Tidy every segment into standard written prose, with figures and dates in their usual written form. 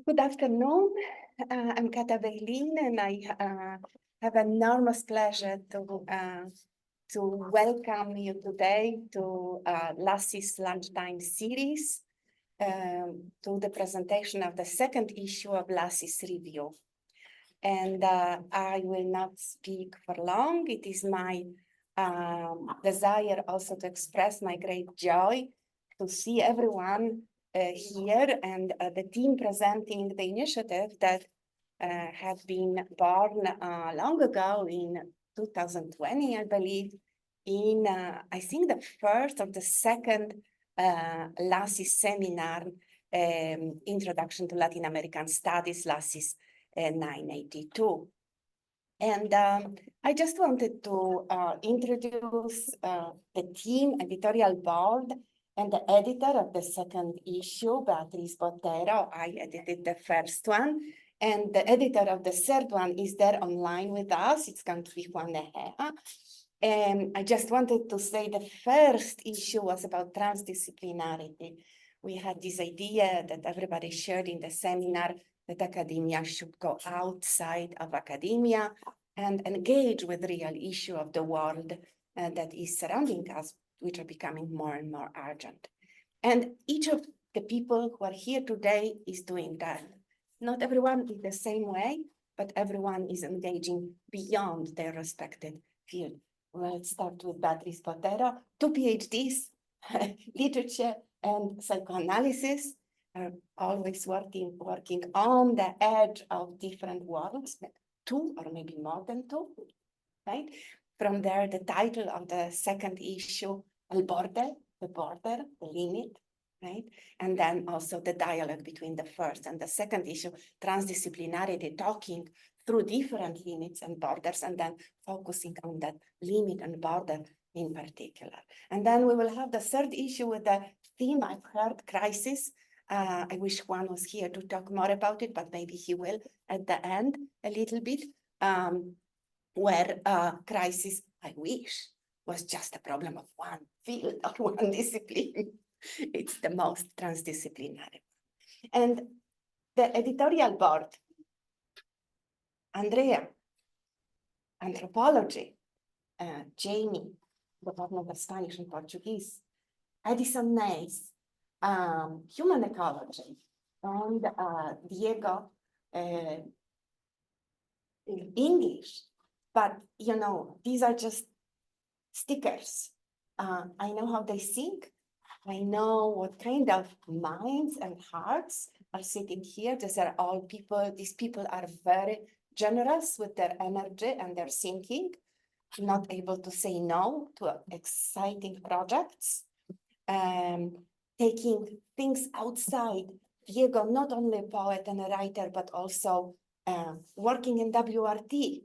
Good afternoon. I'm Kata Berlin, and I have enormous pleasure to welcome you today to LACIS Lunchtime Series, to the presentation of the second issue of LACIS Review. And I will not speak for long. It is my desire also to express my great joy to see everyone here and the team presenting the initiative that had been born long ago in 2020, I believe, in, I think, the first or the second LACIS seminar, Introduction to Latin American Studies, LACIS 982. And I just wanted to introduce the team, editorial board, and the editor of the second issue, Beatriz Botero. I edited the first one. And the editor of the third one is there online with us. It's going to be Juan Ejea. And I just wanted to say the first issue was about transdisciplinarity. We had this idea that everybody shared in the seminar that academia should go outside of academia and engage with the real issue of the world that is surrounding us, which are becoming more and more urgent. And each of the people who are here today is doing that. Not everyone in the same way, but everyone is engaging beyond their respected field. Let's start with Beatriz Botero, 2 PhDs, literature and psychoanalysis, are always working on the edge of different worlds, 2 or maybe more than 2, right? From there, the title of the second issue, El Borde, the border, the limit, right? And then also the dialogue between the first and the second issue, transdisciplinarity, talking through different limits and borders, and then focusing on that limit and border in particular. And then we will have the third issue with the theme I've heard, crisis. I wish Juan was here to talk more about it, but maybe he will at the end a little bit, where crisis, I wish, was just a problem of one field or one discipline. It's the most transdisciplinary. And the editorial board, Andrea, anthropology, Jamie, Department of Spanish and Portuguese, Edison Nays, human ecology, and Diego, English. But, you know, these are just stickers. I know how they think. I know what kind of minds and hearts are sitting here. These are all people, these people are very generous with their energy and their thinking, not able to say no to exciting projects, taking things outside. Diego, not only a poet and a writer, but also working in WRT,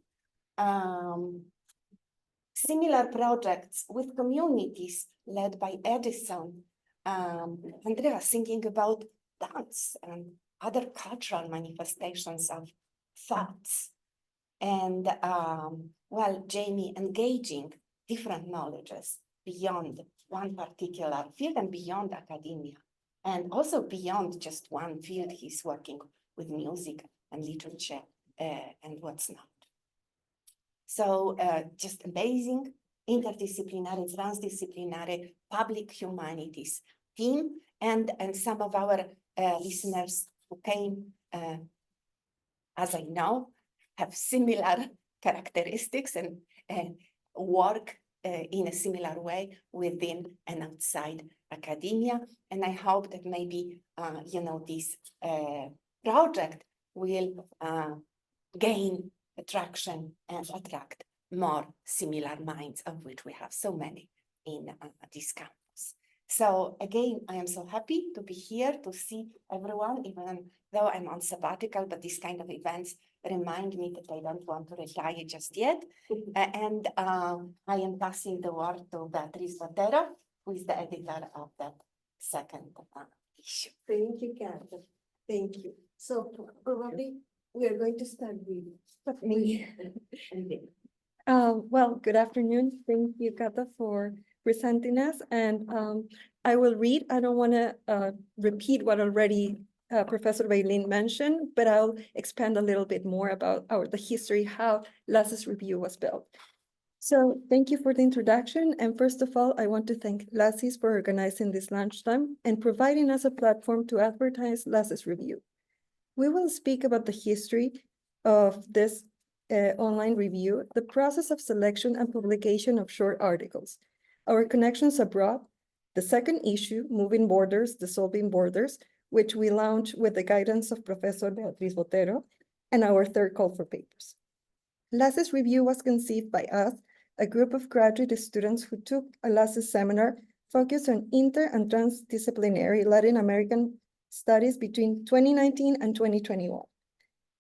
similar projects with communities led by Edison. Andrea thinking about dance and other cultural manifestations of thoughts. And well, Jamie engaging different knowledges beyond one particular field and beyond academia. And also beyond just one field, he's working with music and literature and what's not. So just amazing interdisciplinary, transdisciplinary, public humanities team, and some of our listeners who came, as I know, have similar characteristics and work in a similar way within and outside academia. And I hope that maybe, you know, this project will gain attraction and attract more similar minds, of which we have so many in this campus. So again, I am so happy to be here to see everyone, even though I'm on sabbatical, but these kind of events remind me that I don't want to retire just yet. And I am passing the word to Beatriz Botero, who is the editor of that second issue. Thank you, Kata. Thank you. So probably we are going to start with me. Well, good afternoon. Thank you, Kata, for presenting us. And I will read. I don't want to repeat what already Professor Beilin mentioned, but I'll expand a little bit more about the history, how LACIS Review was built. So thank you for the introduction. And first of all, I want to thank LACIS for organizing this lunchtime and providing us a platform to advertise LACIS Review. We will speak about the history of this online review, the process of selection and publication of short articles, our connections abroad, the second issue, Moving Borders, Dissolving Borders, which we launched with the guidance of Professor Beatriz Botero, and our third call for papers. LACIS Review was conceived by us, a group of graduate students who took a LACIS seminar focused on inter- and transdisciplinary Latin American studies between 2019 and 2021.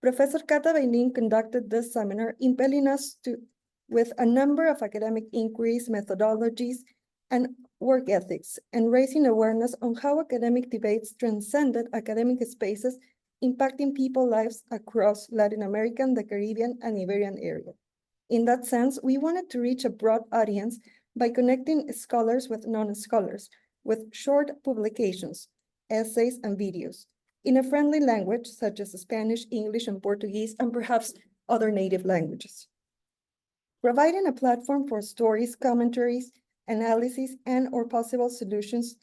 Professor Cata Beilin conducted this seminar, impelling us with a number of academic inquiries, methodologies, and work ethics, and raising awareness on how academic debates transcended academic spaces, impacting people's lives across Latin American, the Caribbean, and Iberian area. In that sense, we wanted to reach a broad audience by connecting scholars with non-scholars, with short publications, essays, and videos, in a friendly language such as Spanish, English, and Portuguese, and perhaps other native languages. Providing a platform for stories, commentaries, analysis, and/or possible solutions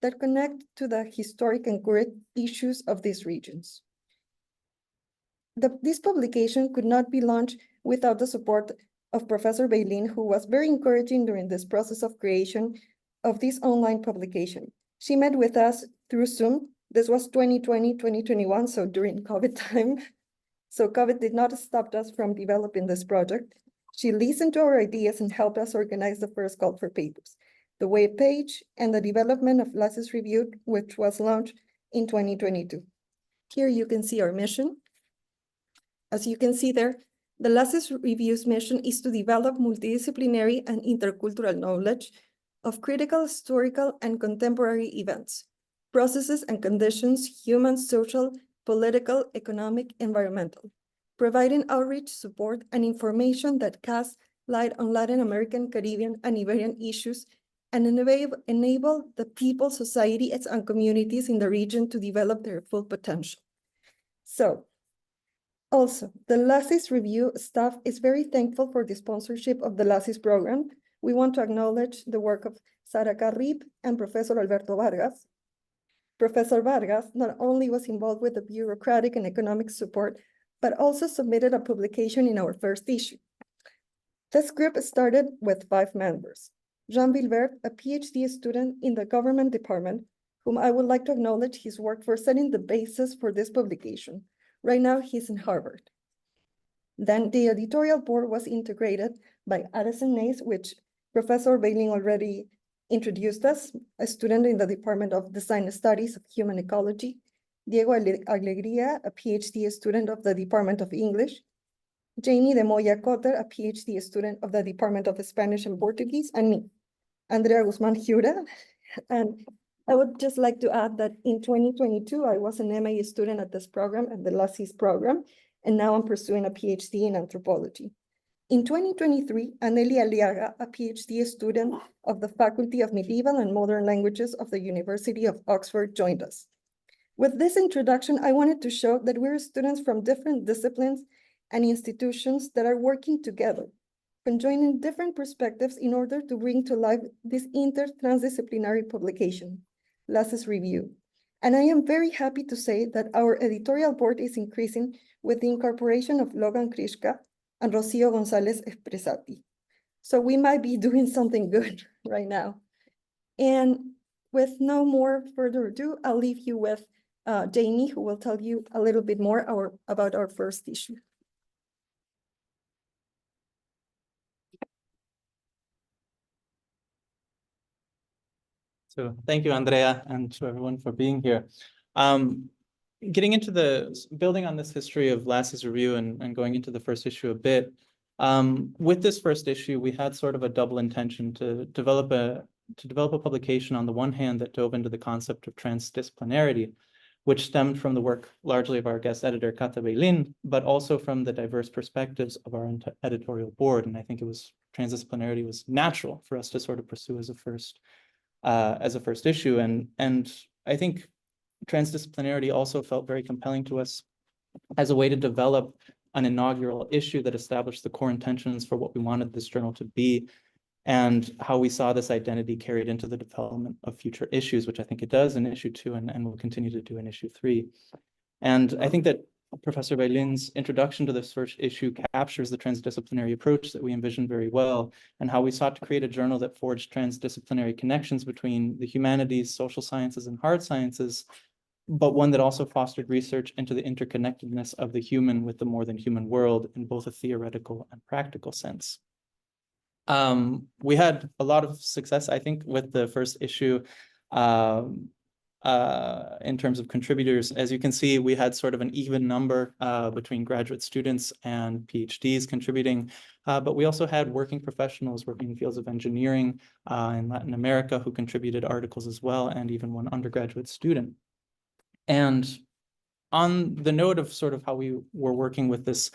that connect to the historic and current issues of these regions. This publication could not be launched without the support of Professor Beilin, who was very encouraging during this process of creation of this online publication. She met with us through Zoom. This was 2020, 2021, so during COVID time. So COVID did not stop us from developing this project. She listened to our ideas and helped us organize the first call for papers, the web page, and the development of LACIS Review, which was launched in 2022. Here you can see our mission. As you can see there, the LACIS Review's mission is to develop multidisciplinary and intercultural knowledge of critical, historical, and contemporary events, processes and conditions, human, social, political, economic, environmental, providing outreach, support, and information that casts light on Latin American, Caribbean, and Iberian issues, and enable the people, societies, and communities in the region to develop their full potential. So, also, the LACIS Review staff is very thankful for the sponsorship of the LACIS program. We want to acknowledge the work of Sara Carrip and Professor Alberto Vargas. Professor Vargas not only was involved with the bureaucratic and economic support, but also submitted a publication in our first issue. This group started with 5 members. Jean Vilbert, a PhD student in the government department, whom I would like to acknowledge his work for setting the basis for this publication. Right now, he's in Harvard. Then the editorial board was integrated by Addison Nace, which Professor Beilin already introduced us, a student in the Department of Design Studies of Human Ecology, Diego Alegría, a PhD student of the Department of English, Jamie de Moya Cotter, a PhD student of the Department of Spanish and Portuguese, and me, Andrea Guzman Jura. And I would just like to add that in 2022, I was an MA student at this program, at the LACIS program, and now I'm pursuing a PhD in anthropology. In 2023, Anneli Aliaga, a PhD student of the Faculty of Medieval and Modern Languages of the University of Oxford, joined us. With this introduction, I wanted to show that we're students from different disciplines and institutions that are working together, conjoining different perspectives in order to bring to life this inter-transdisciplinary publication, LACIS Review. And I am very happy to say that our editorial board is increasing with the incorporation of Logan Krishka and Rocio Gonzalez Espresati. So we might be doing something good right now. And with no more further ado, I'll leave you with Jamie, who will tell you a little bit more about our first issue. So thank you, Andrea, and to everyone for being here. Getting into building on this history of LACIS Review and going into the first issue a bit, with this first issue, we had sort of a double intention to develop a publication on the one hand that dove into the concept of transdisciplinarity, which stemmed from the work largely of our guest editor, Cata Beilin, but also from the diverse perspectives of our editorial board. And I think transdisciplinarity was natural for us to sort of pursue as a first issue. And I think transdisciplinarity also felt very compelling to us as a way to develop an inaugural issue that established the core intentions for what we wanted this journal to be, and how we saw this identity carried into the development of future issues, which I think it does in issue 2 and will continue to do in issue 3. And I think that Professor Beilin's introduction to this first issue captures the transdisciplinary approach that we envisioned very well, and how we sought to create a journal that forged transdisciplinary connections between the humanities, social sciences, and hard sciences, but one that also fostered research into the interconnectedness of the human with the more than human world in both a theoretical and practical sense. We had a lot of success, I think, with the first issue in terms of contributors. As you can see, we had sort of an even number between graduate students and PhDs contributing, but we also had working professionals working in fields of engineering in Latin America who contributed articles as well, and even one undergraduate student. And on the note of sort of how we were working with this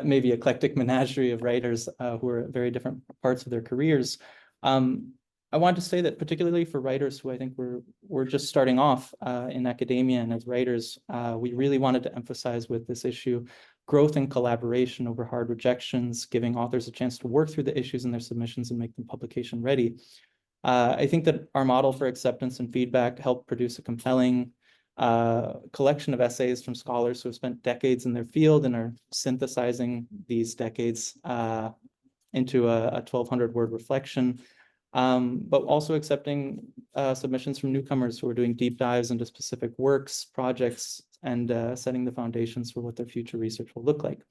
maybe eclectic menagerie of writers who are at very different parts of their careers, I want to say that particularly for writers who I think were just starting off in academia and as writers, we really wanted to emphasize with this issue growth and collaboration over hard rejections, giving authors a chance to work through the issues in their submissions and make them publication ready. I think that our model for acceptance and feedback helped produce a compelling collection of essays from scholars who have spent decades in their field and are synthesizing these decades into a 1,200-word reflection, but also accepting submissions from newcomers who are doing deep dives into specific works, projects, and setting the foundations for what their future research will look like.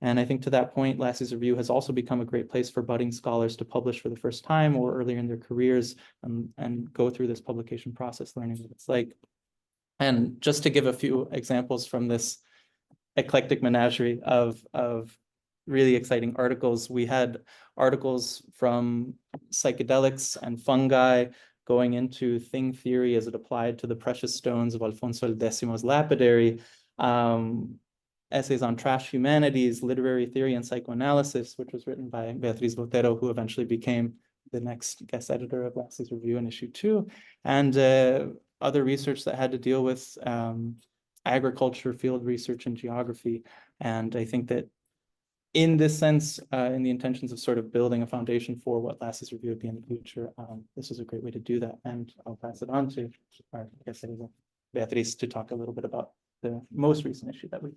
And I think to that point, LACIS Review has also become a great place for budding scholars to publish for the first time or earlier in their careers and go through this publication process, learning what it's like. And just to give a few examples from this eclectic menagerie of really exciting articles, we had articles from psychedelics and fungi going into thing theory as it applied to the precious stones of Alfonso X's lapidary, essays on trash humanities, literary theory and psychoanalysis, which was written by Beatriz Botero, who eventually became the next guest editor of LACIS Review in issue 2, and other research that had to deal with agriculture, field research, and geography. And I think that in this sense, in the intentions of sort of building a foundation for what LACIS Review would be in the future, this was a great way to do that. And I'll pass it on to our guest editor, Beatriz, to talk a little bit about the most recent issue that we.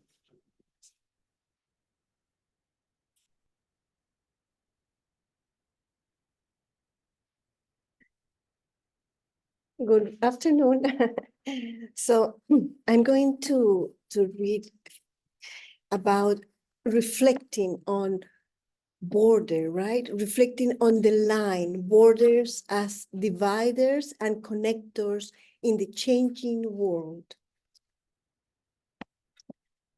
Good afternoon. So I'm going to read about reflecting on border, right? Reflecting on the line, borders as dividers and connectors in the changing world.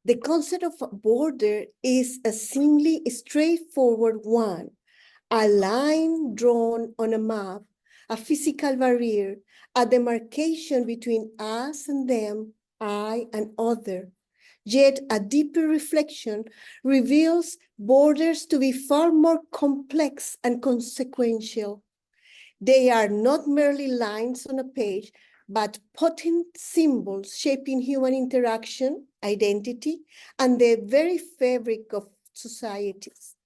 The concept of a border is a seemingly straightforward one, a line drawn on a map, a physical barrier, a demarcation between us and them, I and other. Yet a deeper reflection reveals borders to be far more complex and consequential. They are not merely lines on a page, but potent symbols shaping human interaction, identity, and the very fabric of societies.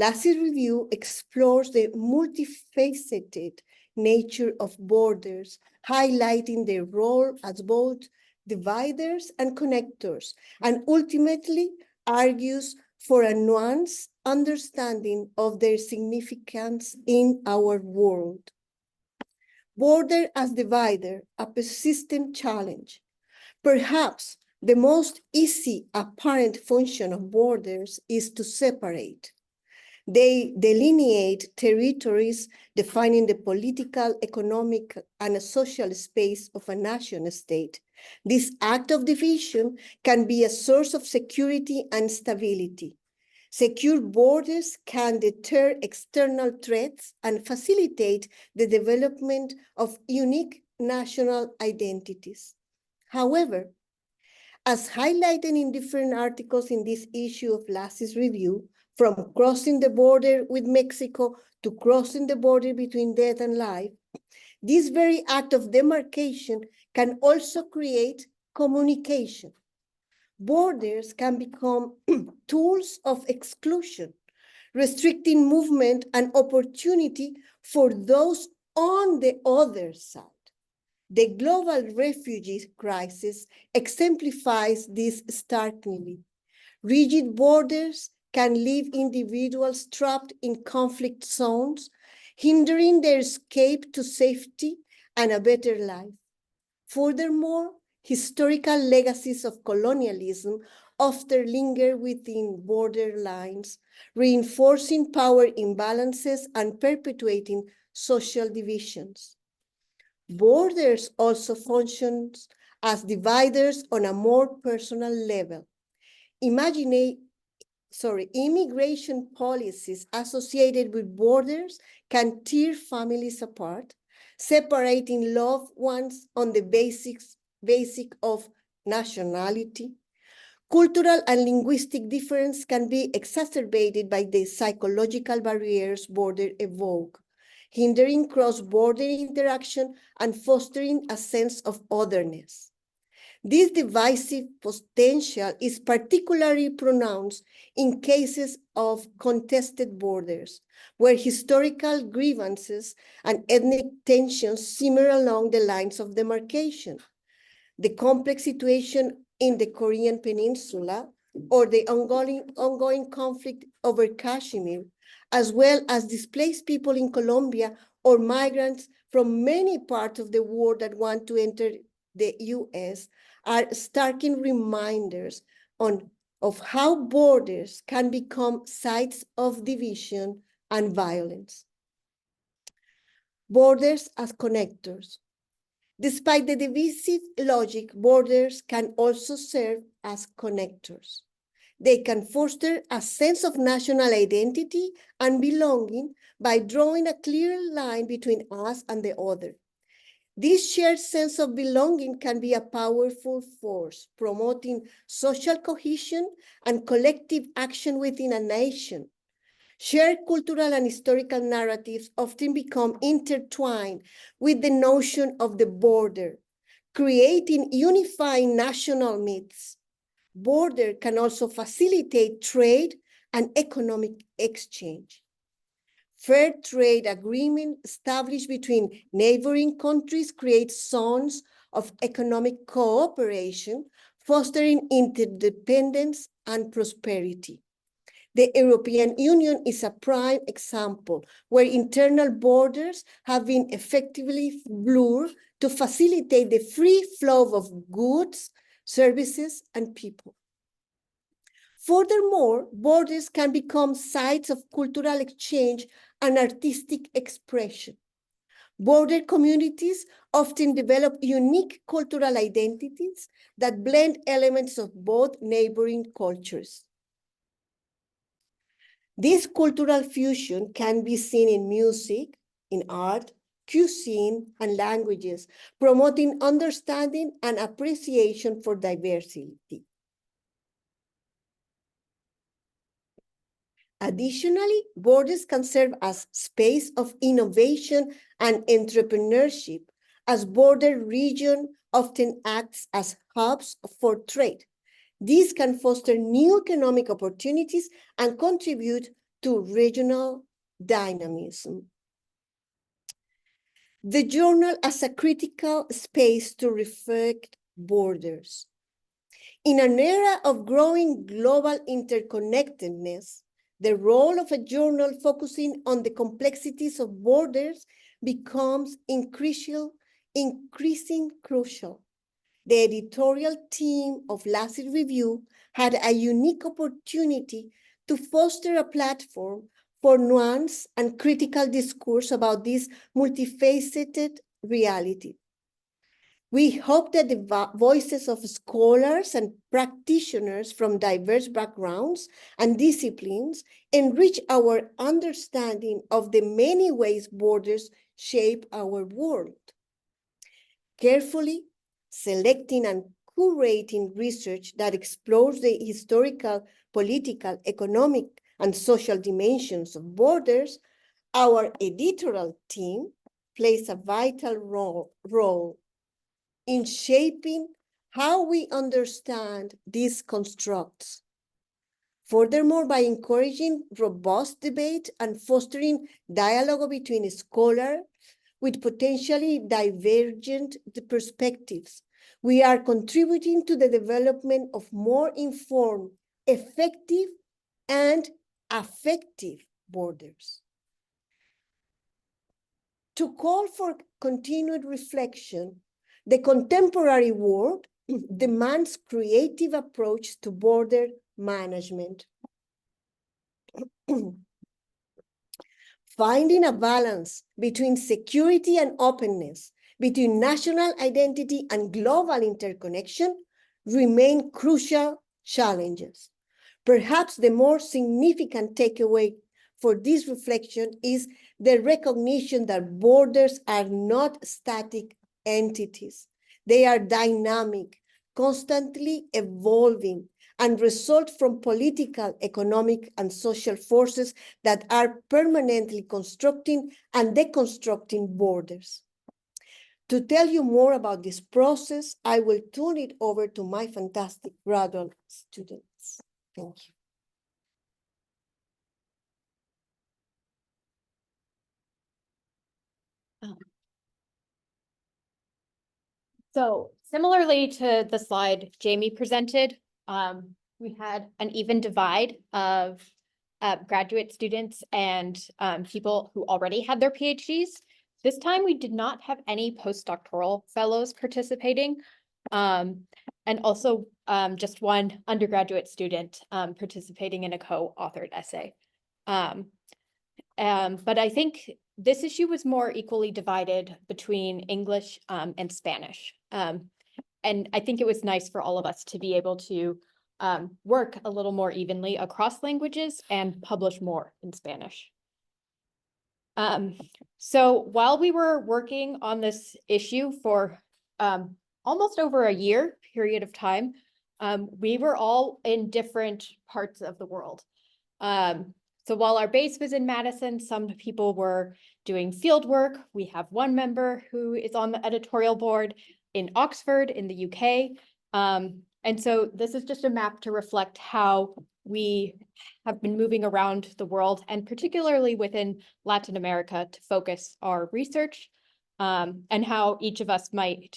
LACIS Review explores the multifaceted nature of borders, highlighting their role as both dividers and connectors, and ultimately argues for a nuanced understanding of their significance in our world. Border as divider, a persistent challenge. Perhaps the most easy apparent function of borders is to separate. They delineate territories, defining the political, economic, and social space of a nation state. This act of division can be a source of security and stability. Secure borders can deter external threats and facilitate the development of unique national identities. However, as highlighted in different articles in this issue of LACIS Review, from crossing the border with Mexico to crossing the border between death and life, this very act of demarcation can also create communication. Borders can become tools of exclusion, restricting movement and opportunity for those on the other side. The global refugee crisis exemplifies this starkly. Rigid borders can leave individuals trapped in conflict zones, hindering their escape to safety and a better life. Furthermore, historical legacies of colonialism often linger within border lines, reinforcing power imbalances and perpetuating social divisions. Borders also function as dividers on a more personal level. Immigration policies associated with borders can tear families apart, separating loved ones on the basic of nationality. Cultural and linguistic difference can be exacerbated by the psychological barriers borders evoke, hindering cross-border interaction and fostering a sense of otherness. This divisive potential is particularly pronounced in cases of contested borders, where historical grievances and ethnic tensions simmer along the lines of demarcation. The complex situation in the Korean Peninsula or the ongoing conflict over Kashmir, as well as displaced people in Colombia or migrants from many parts of the world that want to enter the US, are starking reminders of how borders can become sites of division and violence. Borders as connectors. Despite the divisive logic, borders can also serve as connectors. They can foster a sense of national identity and belonging by drawing a clear line between us and the other. This shared sense of belonging can be a powerful force, promoting social cohesion and collective action within a nation. Shared cultural and historical narratives often become intertwined with the notion of the border, creating unifying national myths. Border can also facilitate trade and economic exchange. Fair trade agreement established between neighboring countries creates zones of economic cooperation, fostering interdependence and prosperity. The European Union is a prime example where internal borders have been effectively blurred to facilitate the free flow of goods, services, and people. Furthermore, borders can become sites of cultural exchange and artistic expression. Border communities often develop unique cultural identities that blend elements of both neighboring cultures. This cultural fusion can be seen in music, in art, cuisine, and languages, promoting understanding and appreciation for diversity. Additionally, borders can serve as space of innovation and entrepreneurship, as border region often acts as hubs for trade. These can foster new economic opportunities and contribute to regional dynamism. The journal as a critical space to reflect borders. In an era of growing global interconnectedness, the role of a journal focusing on the complexities of borders becomes increasing crucial. The editorial team of LACIS Review had a unique opportunity to foster a platform for nuance and critical discourse about this multifaceted reality. We hope that the voices of scholars and practitioners from diverse backgrounds and disciplines enrich our understanding of the many ways borders shape our world. Carefully selecting and curating research that explores the historical, political, economic, and social dimensions of borders, our editorial team plays a vital role in shaping how we understand these constructs. Furthermore, by encouraging robust debate and fostering dialogue between scholars with potentially divergent perspectives, we are contributing to the development of more informed, effective, and affective borders. To call for continued reflection, the contemporary world demands creative approach to border management. Finding a balance between security and openness, between national identity and global interconnection remain crucial challenges. Perhaps the more significant takeaway for this reflection is the recognition that borders are not static entities. They are dynamic, constantly evolving, and result from political, economic, and social forces that are permanently constructing and deconstructing borders. To tell you more about this process, I will turn it over to my fantastic graduate students. Thank you. So similarly to the slide Jamie presented, we had an even divide of graduate students and people who already had their PhDs. This time we did not have any postdoctoral fellows participating, and also just one undergraduate student participating in a co-authored essay. But I think this issue was more equally divided between English and Spanish. And I think it was nice for all of us to be able to work a little more evenly across languages and publish more in Spanish. So while we were working on this issue for almost over a year period of time, we were all in different parts of the world. So while our base was in Madison, some people were doing field work. We have one member who is on the editorial board in Oxford in the UK. And so this is just a map to reflect how we have been moving around the world, and particularly within Latin America, to focus our research, and how each of us might,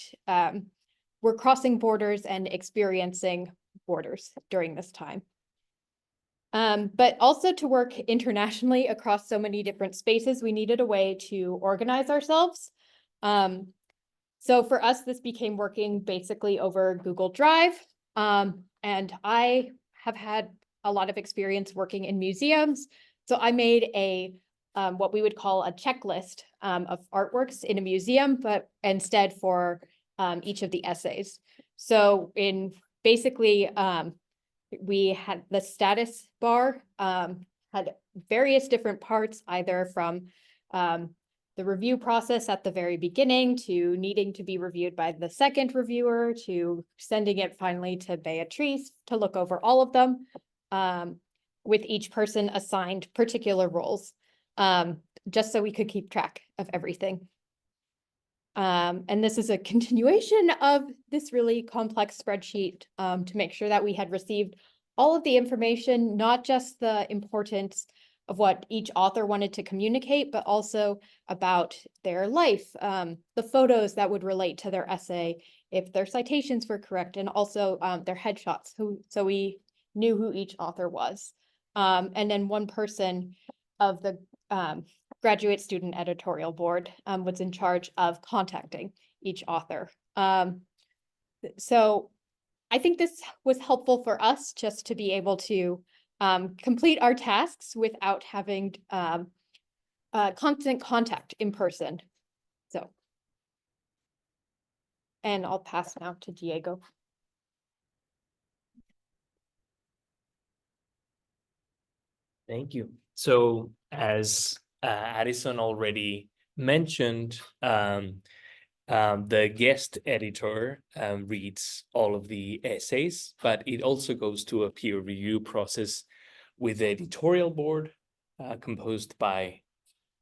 we're crossing borders and experiencing borders during this time. But also to work internationally across so many different spaces, we needed a way to organize ourselves. So for us, this became working basically over Google Drive. And I have had a lot of experience working in museums. So I made a what we would call a checklist of artworks in a museum, but instead for each of the essays. So in basically, we had the status bar, had various different parts, either from the review process at the very beginning to needing to be reviewed by the second reviewer to sending it finally to Beatriz to look over all of them, with each person assigned particular roles, just so we could keep track of everything. And this is a continuation of this really complex spreadsheet to make sure that we had received all of the information, not just the importance of what each author wanted to communicate, but also about their life, the photos that would relate to their essay, if their citations were correct, and also their headshots, so we knew who each author was. And then one person of the graduate student editorial board was in charge of contacting each author. So I think this was helpful for us just to be able to complete our tasks without having constant contact in person. So, and I'll pass now to Diego. Thank you. So as Addison already mentioned, the guest editor reads all of the essays, but it also goes to a peer review process with the editorial board composed by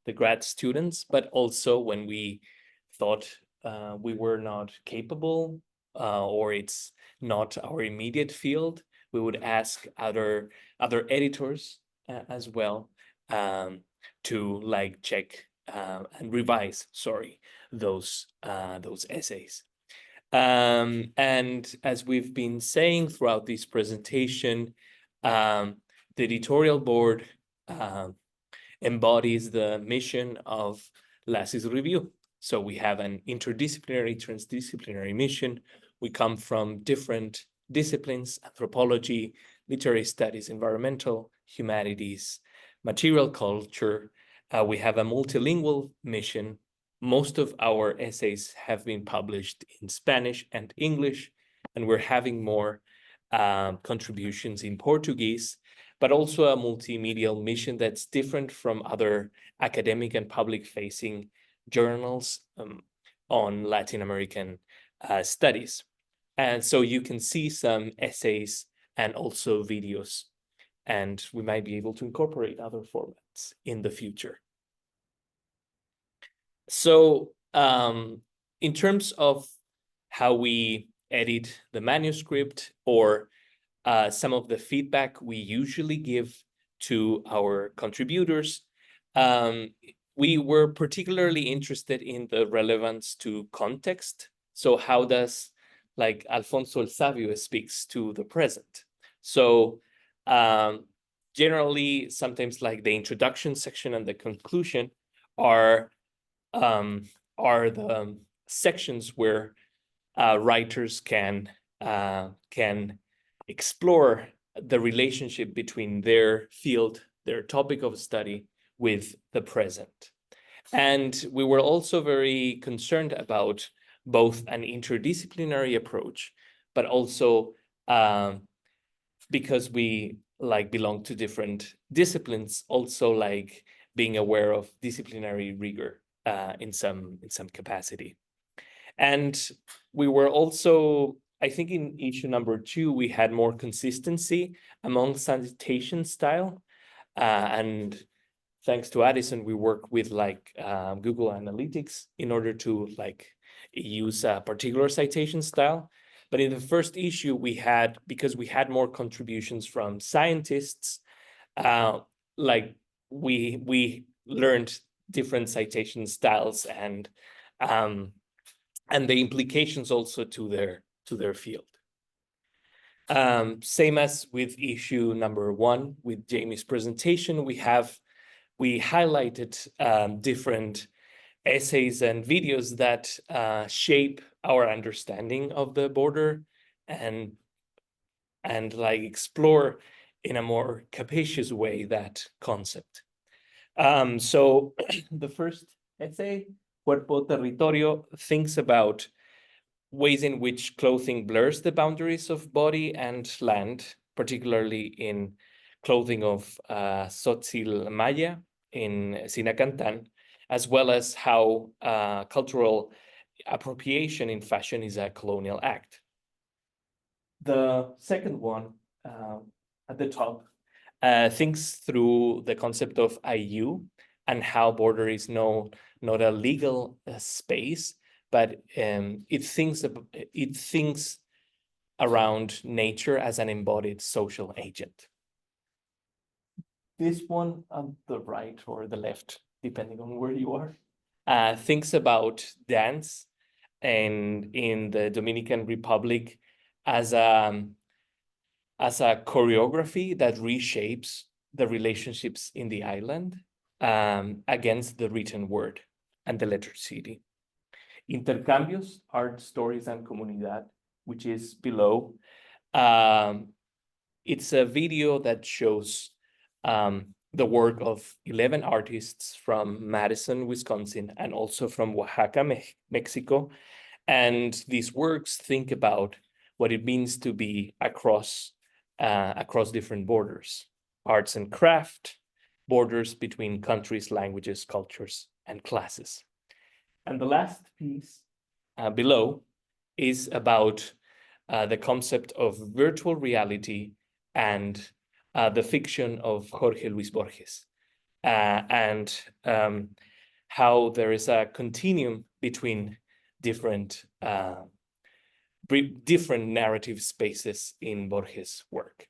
the grad students, but also when we thought we were not capable or it's not our immediate field, we would ask other editors as well to like check and revise, those essays. And as we've been saying throughout this presentation, the editorial board embodies the mission of LACIS Review. So we have an interdisciplinary, transdisciplinary mission. We come from different disciplines: anthropology, literary studies, environmental, humanities, material culture. We have a multilingual mission. Most of our essays have been published in Spanish and English, and we're having more contributions in Portuguese, but also a multimedia mission that's different from other academic and public-facing journals on Latin American studies. And so you can see some essays and also videos, and we might be able to incorporate other formats in the future. So in terms of how we edit the manuscript, or some of the feedback we usually give to our contributors, we were particularly interested in the relevance to context. So how does, like, Alfonso el Sabio speaks to the present? So generally, sometimes like the introduction section and the conclusion are the sections where writers can explore the relationship between their field, their topic of study, with the present. And we were also very concerned about both an interdisciplinary approach, but also because we like belong to different disciplines, also like being aware of disciplinary rigor in some capacity. And we were also, I think in issue number 2, we had more consistency among citation style. And thanks to Addison, we work with like Google Analytics in order to like use a particular citation style. But in the first issue, we had, because we had more contributions from scientists, like we learned different citation styles and the implications also to their field. Same as with issue number 1 with Jamie's presentation, we highlighted different essays and videos that shape our understanding of the border and like explore in a more capacious way that concept. So the first essay, Cuerpo Territorio, thinks about ways in which clothing blurs the boundaries of body and land, particularly in clothing of Tzotzil Maya in Sinacantan, as well as how cultural appropriation in fashion is a colonial act. The second one at the top thinks through the concept of IU and how border is not a legal space, but it thinks around nature as an embodied social agent. This one on the right or the left, depending on where you are, thinks about dance and in the Dominican Republic as a choreography that reshapes the relationships in the island against the written word and the letter city. Intercambios, Art, Stories, and Comunidad, which is below. It's a video that shows the work of 11 artists from Madison, Wisconsin, and also from Oaxaca, Mexico. And these works think about what it means to be across different borders, arts and craft, borders between countries, languages, cultures, and classes. And the last piece below is about the concept of virtual reality and the fiction of Jorge Luis Borges, and how there is a continuum between different different narrative spaces in Borges' work.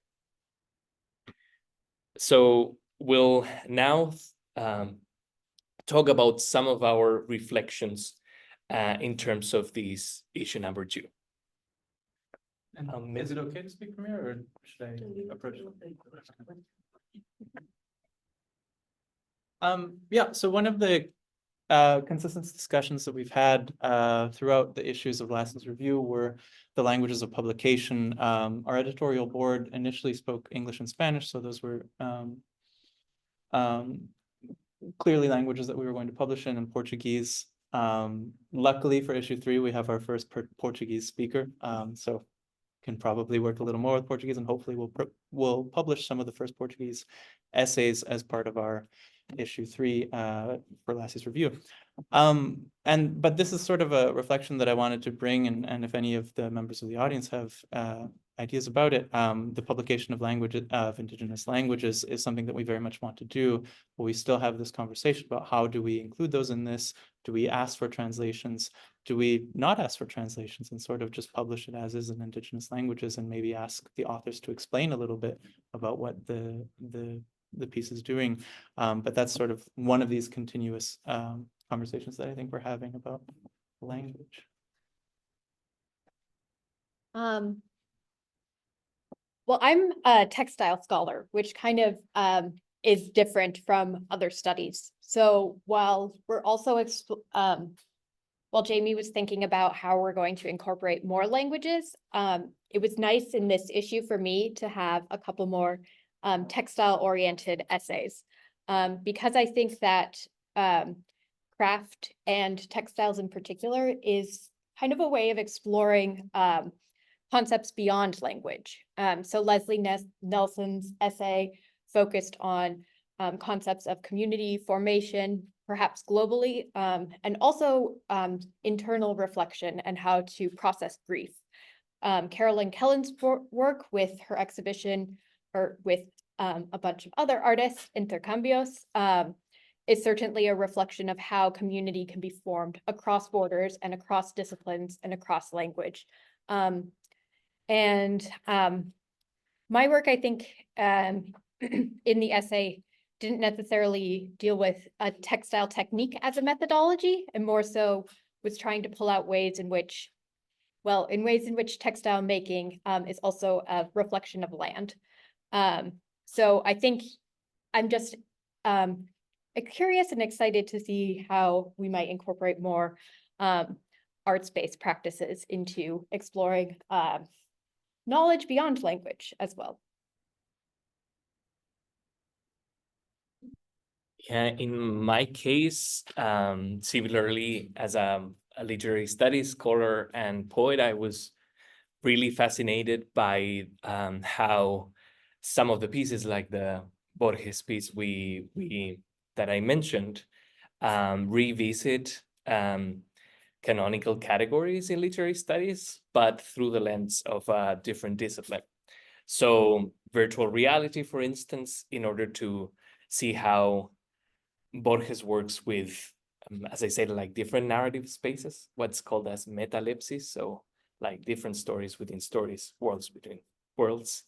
So we'll now talk about some of our reflections in terms of this issue number 2. And is it okay to speak from here, or should I approach? Yeah, so one of the consistent discussions that we've had throughout the issues of LACIS review were the languages of publication. Our editorial board initially spoke English and Spanish, so those were clearly languages that we were going to publish in, and Portuguese. Luckily for issue 3, we have our first Portuguese speaker, so can probably work a little more with Portuguese, and hopefully we'll publish some of the first Portuguese essays as part of our issue 3 for LACIS review. But this is sort of a reflection that I wanted to bring, and if any of the members of the audience have ideas about it, the publication of indigenous languages is something that we very much want to do, but we still have this conversation about how do we include those in this? Do we ask for translations? Do we not ask for translations and sort of just publish it as is in indigenous languages, and maybe ask the authors to explain a little bit about what the piece is doing? But that's sort of one of these continuous conversations that I think we're having about language. Well, I'm a textile scholar, which kind of is different from other studies. So while we're also, while Jamie was thinking about how we're going to incorporate more languages, it was nice in this issue for me to have a couple more textile-oriented essays, because I think that craft and textiles in particular is kind of a way of exploring concepts beyond language. So Leslie Nelson's essay focused on concepts of community formation, perhaps globally, and also internal reflection and how to process grief. Carolyn Kellen's work with her exhibition, or with a bunch of other artists, Intercambios, is certainly a reflection of how community can be formed across borders and across disciplines and across language. My work, I think, in the essay didn't necessarily deal with a textile technique as a methodology, and more so was trying to pull out ways in which, well, in ways in which textile making is also a reflection of land. So I think I'm just curious and excited to see how we might incorporate more arts-based practices into exploring knowledge beyond language as well. Yeah, in my case, similarly, as a literary studies scholar and poet, I was really fascinated by how some of the pieces, like the Borges piece that I mentioned, revisit canonical categories in literary studies, but through the lens of a different discipline. So virtual reality, for instance, in order to see how Borges works with, as I said, like different narrative spaces, what's called as metalepsis, so like different stories within stories, worlds between worlds.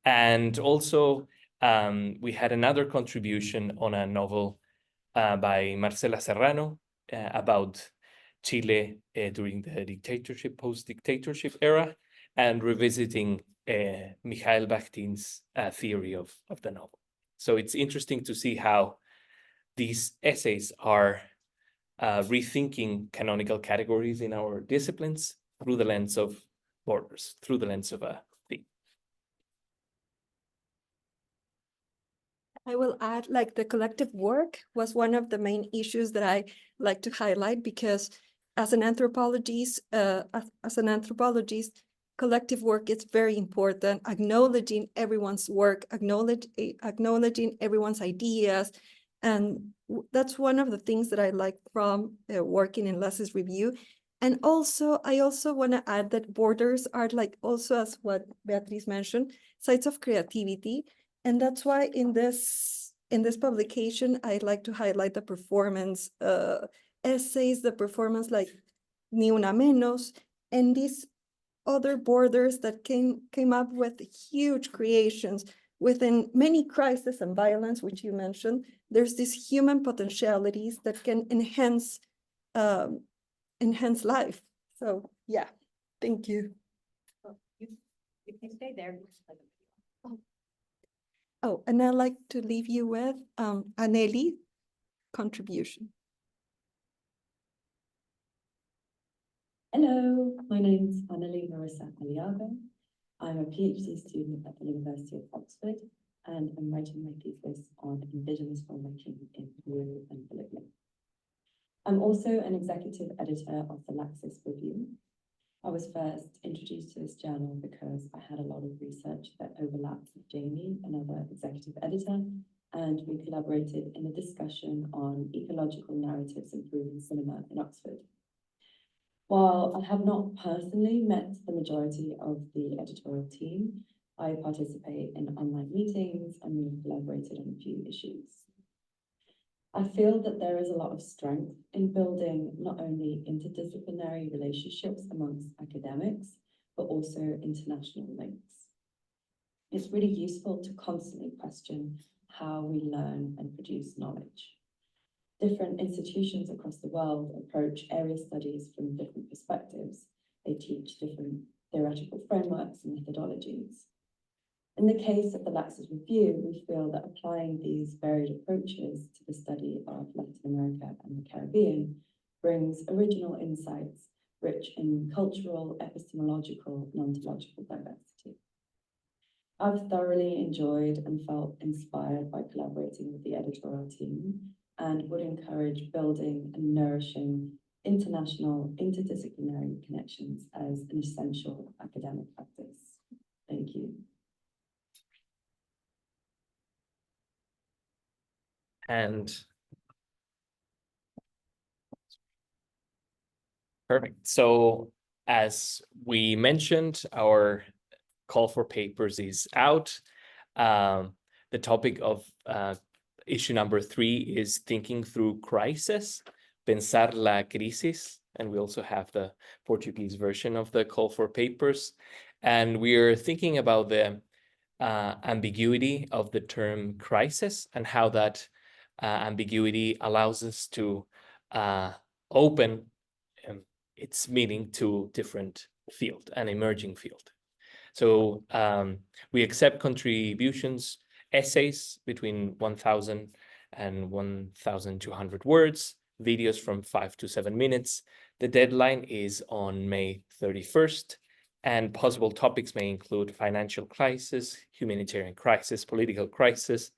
And also, we had another contribution on a novel by Marcela Serrano about Chile during the dictatorship, post-dictatorship era, and revisiting Mikhail Bakhtin's theory of the novel. So it's interesting to see how these essays are rethinking canonical categories in our disciplines through the lens of borders, through the lens of a theme. I will add, like, the collective work was one of the main issues that I like to highlight, because as an anthropologist, collective work is very important. Acknowledging everyone's work, acknowledging everyone's ideas. And that's one of the things that I like from working in LACIS review. And also, I also want to add that borders are, like, also, as what Beatriz mentioned, sites of creativity. And that's why in this publication, I like to highlight the performance essays, the performance like Ni Una Menos. And these other borders that came up with huge creations within many crises and violence, which you mentioned. There's these human potentialities that can enhance life. So yeah, thank you. You can stay there. Oh, and I'd like to leave you with Anneli contribution. Hello, my name is Anneli Marissa Aliaga. I'm a PhD student at the University of Oxford, and I'm writing my thesis on Indigenous filmmaking in Peru and Bolivia. I'm also an executive editor of the LACIS Review. I was first introduced to this journal because I had a lot of research that overlapped with Jamie, another executive editor, and we collaborated in a discussion on ecological narratives improving cinema in Oxford. While I have not personally met the majority of the editorial team, I participate in online meetings and we've collaborated on a few issues. I feel that there is a lot of strength in building not only interdisciplinary relationships amongst academics, but also international links. It's really useful to constantly question how we learn and produce knowledge. Different institutions across the world approach area studies from different perspectives. They teach different theoretical frameworks and methodologies. In the case of the LACIS Review, we feel that applying these varied approaches to the study of Latin America and the Caribbean brings original insights rich in cultural, epistemological, and ontological diversity. I've thoroughly enjoyed and felt inspired by collaborating with the editorial team and would encourage building and nourishing international, interdisciplinary connections as an essential academic practice. Thank you. And perfect. So as we mentioned, our call for papers is out. The topic of issue number 3 is thinking through crisis, pensar la crisis. And we also have the Portuguese version of the call for papers. And we are thinking about the ambiguity of the term crisis and how that ambiguity allows us to open its meaning to different field, an emerging field. So we accept contributions, essays between 1,000 and 1,200 words, videos from 5 to 7 minutes. The deadline is on May 31st, and possible topics may include financial crisis, humanitarian crisis, political crisis,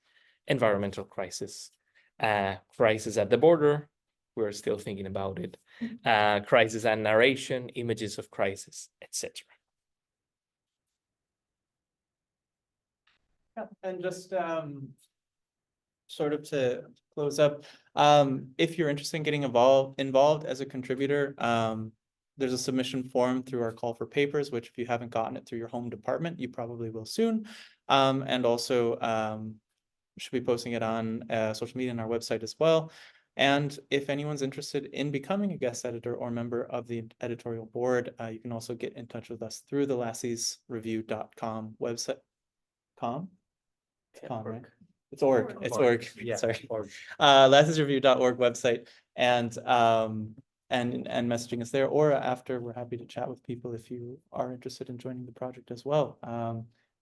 environmental crisis, crisis at the border, we're still thinking about it, crisis and narration, images of crisis, etc. And just sort of to close up, if you're interested in getting involved as a contributor, there's a submission form through our call for papers, which if you haven't gotten it through your home department, you probably will soon. And also should be posting it on social media and our website as well. And if anyone's interested in becoming a guest editor or member of the editorial board, you can also get in touch with us through the lacisreview.com website. It's com, right? It's org. It's org. Yeah, sorry. lacisreview.org website and messaging us there, or after. We're happy to chat with people if you are interested in joining the project as well.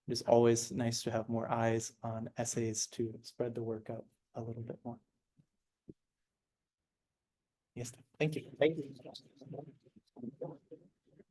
It is always nice to have more eyes on essays to spread the work out a little bit more. Yes, thank you. Thank you.